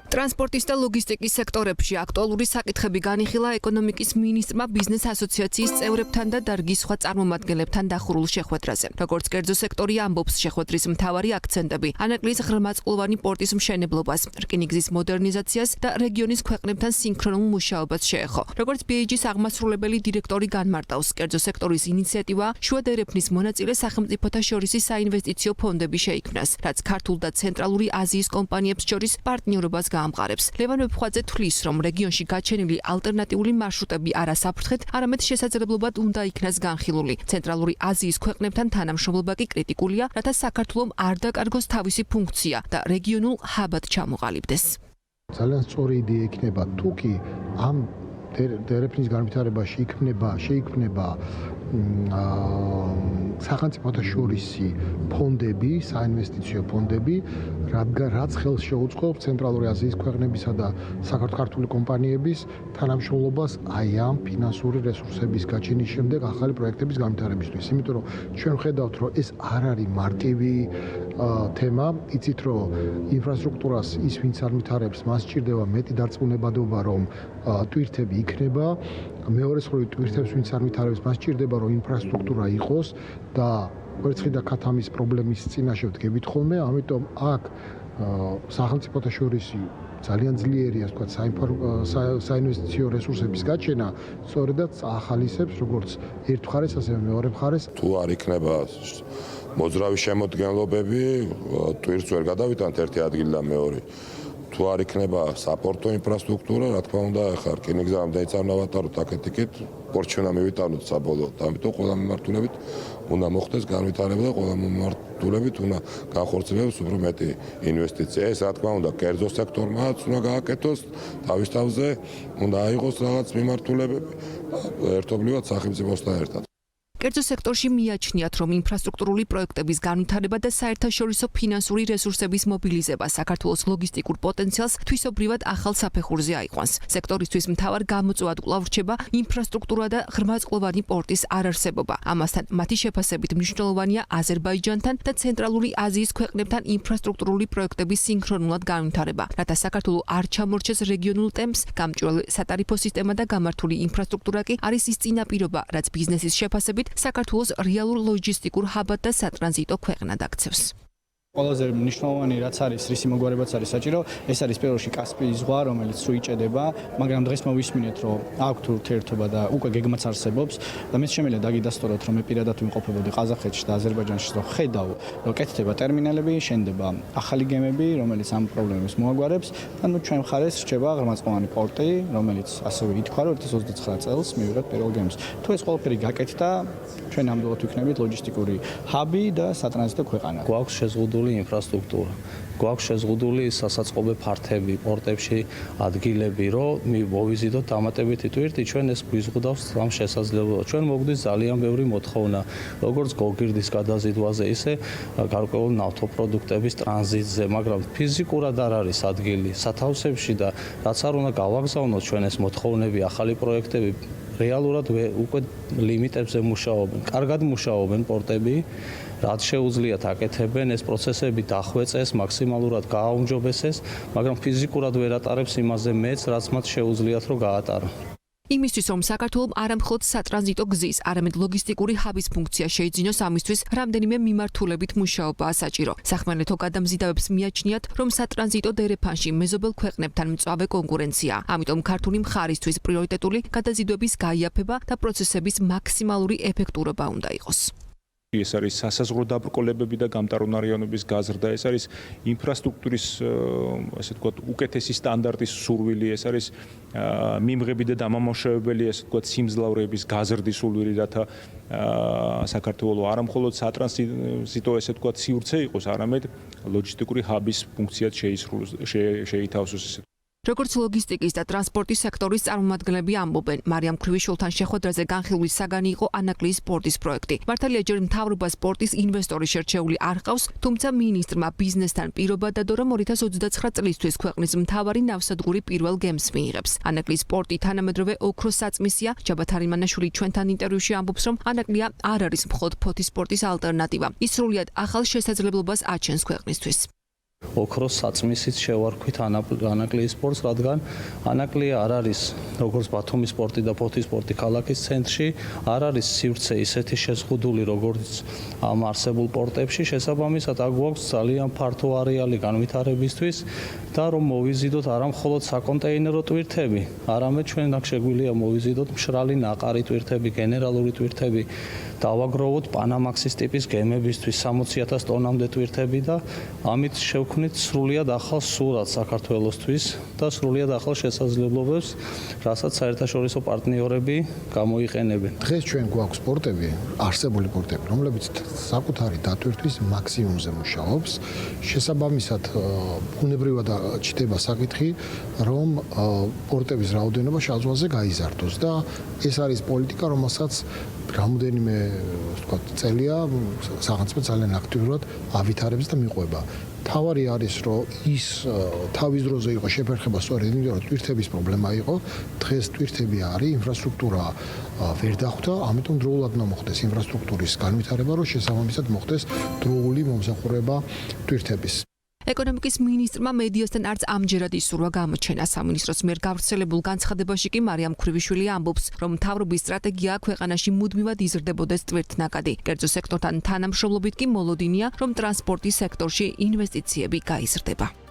ტრანსპორტის და ლოგისტიკის სექტორებში აქტუალური საკითხები განიხილა ეკონომიკის მინისტრმა ბიზნეს ასოციაციის წევრებთან და დარგის სხვა წარმომადგენლებთან დახურულ შეხვედრაზე. როგორც კერძო სექტორი ამბობს, შეხვედრის მთავარი აქცენტები ანაკლიის ღრმაწყლოვანი პორტის მშენებლობას, რკინიგზის მოდერნიზაციას და რეგიონის ქვეყნებთან სინქრონულ მუშაობას შეეხო. როგორც BAG-ის აღმასრულებელი დირექტორი განმარტავს, კერძო სექტორის ინიციატივა შუადერეფნის მონაწილე სახელმწიფოთა შორისი საინვესტიციო ფონდები შეიქმნას, რაც ქართულ და ცენტრალური აზიის კომპანიებს შორის პარტნიორობას ამყარებს. ლევან ვეფხვაძე თვლის, რომ რეგიონში გაჩენილი ალტერნატიული მარშრუტები არა საფრთხეთ, არამედ შესაძლებლობად უნდა იქნას განხილული. ცენტრალური აზიის ქვეყნებთან თანამშრომლობა კი კრიტიკულია, რათა საქართველომ არ დაკარგოს თავისი ფუნქცია და რეგიონულ ჰაბად ჩამოყალიბდეს. ძალიან სწორი იდეა იქნება, თუ კი ამ დერეფნის განვითარებაში შეიქმნება სახელმწიფოთა შორისი ფონდები, საინვესტიციო ფონდები, რაც ხელს შეუწყობს ცენტრალური აზიის ქვეყნებისა და საქართველოს კომპანიების თანამშრომლობას აი ამ ფინანსური რესურსების გაჩენის შემდეგ ახალი პროექტების განვითარებისთვის. იმიტომ რომ ჩვენ ვხედავთ, რომ ეს არ არის მარტივი თემა, იცით რომ ინფრასტრუქტურას ის ვინც არ ვითარებს, მას სჭირდება მეტი დარწმუნებადობა, რომ ტვირთები იქნება. მეორე მხრივ ტვირთებს ვინც არ ვითარებს, მას სჭირდება რომ ინფრასტრუქტურა იყოს და ვერცხლი და ქათამის პრობლემის წინაშე ვდგებით ხოლმე, ამიტომ აქ სახელმწიფოთა შორისი ძალიან ძლიერი, ასე ვთქვათ, საინვესტიციო რესურსების გაჩენა სწორედაც ახალისებს როგორც ერთ მხარეს, ასევე მეორე მხარეს. თუ არ იქნება მოძრავი შემოდგენლობები, ტვირთს ვერ გადავიტანთ ერთი ადგილიდან მეორე. თუ არ იქნება საპორტო ინფრასტრუქტურა, რა თქმა უნდა, ახლა რკინიგზა ამდენი წარმოვატაროთ აქეთ-იქით, პორტში უნდა მივიტანოთ საბოლოოდ. ამიტომ ყველა მიმართულებით უნდა მოხდეს განვითარება და ყველა მიმართულებით უნდა განხორციელოს უფრო მეტი ინვესტიცია. ეს რა თქმა უნდა, კერძო სექტორმაც უნდა გააკეთოს თავის თავზე, უნდა აიღოს რაღაც მიმართულებები ერთობლივად სახელმწიფოსთან ერთად. კერძო სექტორში მიაჩნიათ, რომ ინფრასტრუქტურული პროექტების განვითარება და საერთაშორისო ფინანსური რესურსების მობილიზება საქართველოს ლოგისტიკურ პოტენციალს თვისობრივად ახალ საფეხურზე აიყვანს. სექტორისთვის მთავარ გამოწვევად კვლავ რჩება ინფრასტრუქტურა და ღრმაწყლოვანი პორტის არარსებობა. ამასთან მათი შეფასებით მნიშვნელოვანია აზერბაიჯანთან და ცენტრალური აზიის ქვეყნებთან ინფრასტრუქტურული პროექტების სინქრონულად განვითარება, რათა საქართველო არ ჩამორჩეს რეგიონულ ტემპს, გამჭვირვალე სატარიფო სისტემა და გამართული ინფრასტრუქტურა კი არის ის წინაპირობა, რაც ბიზნესის შეფასებით საქართველოს რეალურ ლოჯისტიკურ ჰაბად და სატრანზიტო ქვეყნად აქცევს. ყველაზე მნიშვნელოვანი რაც არის, რისი მოგვარებაც არის საჭირო, ეს არის პირველში კასპიის ზღვა, რომელიც სულ იჭედება, მაგრამ დღეს მოვისმინეთ, რომ აქვთ ურთიერთობა და უკვე გეგმაც არსებობს და მეც შემიძლია დაგიდასტუროთ, რომ მე პირადად ვიმყოფებოდი ყაზახეთში და აზერბაიჯანში, რომ ხედავ, რომ კეთდება ტერმინალები, შენდება ახალი გემები, რომელიც ამ პრობლემებს მოაგვარებს და ნუ ჩვენ მხარეს რჩება ღრმაწყლოვანი პორტი, რომელიც ასევე ითქვა, რომ 2029 წელს მივიღეთ პირველ გემს. თუ ეს ყველაფერი გაკეთდა, ჩვენ ნამდვილად ვიქნებით ლოჯისტიკური ჰაბი და სატრანზიტო ქვეყანა. გვაქვს შეზღუდული ინფრასტრუქტურა. გვაქვს შეზღუდული სასაწყობე ფართები, პორტებში ადგილები, რომ მოვიზიდოთ დამატებითი ტვირთი, ჩვენ ეს გვიზღუდავს ამ შესაძლებლობას. ჩვენ მოგვდის ძალიან ბევრი მოთხოვნა, როგორც გოგირდის გადაზიდვაზე, ისე გარკვეულ ნავთობპროდუქტების ტრანზიტზე, მაგრამ ფიზიკურად არ არის ადგილი სათავსებში და რაც არ უნდა გავაგზავნოთ ჩვენ ეს მოთხოვნები, ახალი პროექტები რეალურად უკვე ლიმიტებზე მუშაობენ. კარგად მუშაობენ პორტები, რაც შეუძლიათ აკეთებენ, ეს პროცესები დახვეწეს, მაქსიმალურად გააუმჯობესეს, მაგრამ ფიზიკურად ვერ ატარებს იმაზე მეც, რაც მათ შეუძლიათ რომ გაატარო. იმისთვის, რომ საქართველოს არამხოლოდ სატრანზიტო გზის, არამედ ლოგისტიკური ჰაბის ფუნქცია შეიძინოს, ამისთვის რამდენიმე მიმართულებით მუშაობაა საჭირო. სახმელეთო გადამზიდავებს მიაჩნიათ, რომ სატრანზიტო დერეფანში მეზობელ ქვეყნებთან მწვავე კონკურენცია. ამიტომ ქართული მხარისთვის პრიორიტეტული გადაზიდვების გაიაფება და პროცესების მაქსიმალური ეფექტურობა უნდა იყოს. ეს არის სასაზღვრო დაბრკოლებები და გამტარუნ რაიონების გაზრდა, ეს არის ინფრასტრუქტურის ასე ვთქვათ უკეთესი სტანდარტის სურვილი, ეს არის მიმღები და დამამოშავებელი ასე ვთქვათ სიმძლავრეების გაზრდის სურვილი, რათა საქართველოს არა მხოლოდ სატრანზიტო ასე ვთქვათ სივრცე იყოს, არამედ ლოჯისტიკური ჰაბის ფუნქციაც შეითავსოს. როგორც ლოგისტიკის და ტრანსპორტის სექტორის წარმომადგენლები ამბობენ, მარიამ ქრივიშვილთან შეხვედრაზე განხილული საგანი იყო ანაკლიის პორტის პროექტი. მართალია ჯერ მთავრობას პორტის ინვესტორი შერჩეული არ ჰყავს, თუმცა მინისტრმა ბიზნესთან პირობა დადო, რომ 2029 წლისთვის ქვეყნის მთავარი ნავსადგური პირველ გემს მიიღებს. ანაკლიის პორტი თანამედროვე ოქროს საწმისია. ჯაბათ არიმანაშვილი ჩვენთან ინტერვიუში ამბობს, რომ ანაკლია არ არის მხოლოდ ფოთის პორტის ალტერნატივა. ის სრულიად ახალ შესაძლებლობას აჩენს ქვეყნისთვის. ოქროს საწმისით შევარქვით ანაკლიის სპორტს, რადგან ანაკლია არ არის როგორც ბათუმის სპორტი და ფოთის სპორტი ქალაქის ცენტრში, არ არის სივრცე ისეთი შეზღუდული როგორც ამ არსებულ პორტებში, შესაბამისად აქ გვაქვს ძალიან ფართო არეალი განვითარებისთვის და რომ მოვიზიდოთ არა მხოლოდ საკონტეინერო ტვირთები, არამედ ჩვენ აქ შეგვიძლია მოვიზიდოთ მშრალი ნაყარი ტვირთები, გენერალური ტვირთები, დავაგროვოთ პანამაქსის ტიპის გემებისთვის 60,000 ტონამდე ტვირთები და ამით შევქმნით სრულიად ახალ სურათს საქართველოსთვის და სრულიად ახალ შესაძლებლობებს, რასაც საერთაშორისო პარტნიორები გამოიყენებენ. დღეს ჩვენ გვაქვს სპორტები, არსებული სპორტები, რომლებიც საკუთარი დატვირთვის მაქსიმუმზე მუშაობს. შესაბამისად, ბუნებრივად ჩნდება საკითხი, რომ სპორტების რაოდენობა შავ-ზღვაზე გაიზარდოს და ეს არის პოლიტიკა, რომელსაც რამდენიმე წელია სახელმწიფო ძალიან აქტიურად ავითარებს და მიყვება. თავარი არის, რომ ის თავის დროზე იყო შეფერხება სწორედ იმიტომ, რომ ტვირთების პრობლემა იყო. დღეს ტვირთები არის, ინფრასტრუქტურა ვერ დახვდა, ამიტომ დროულად უნდა მოხდეს ინფრასტრუქტურის განვითარება, რომ შესაბამისად მოხდეს დროული მომსახურება ტვირთების. ეკონომიკის მინისტრმა მედიასთან არც ამჯერად ისურვა გამოჩენა. სამინისტროს მიერ გავრცელებულ განცხადებაში კი მარიამ ქრივიშვილი ამბობს, რომ მთავრობის სტრატეგია ქვეყანაში მუდმივად იზრდებოდეს ტვირთნაკადი. კერძო სექტორთან თანამშრომლობით კი მოლოდინია, რომ ტრანსპორტის სექტორში ინვესტიციები გაიზრდება.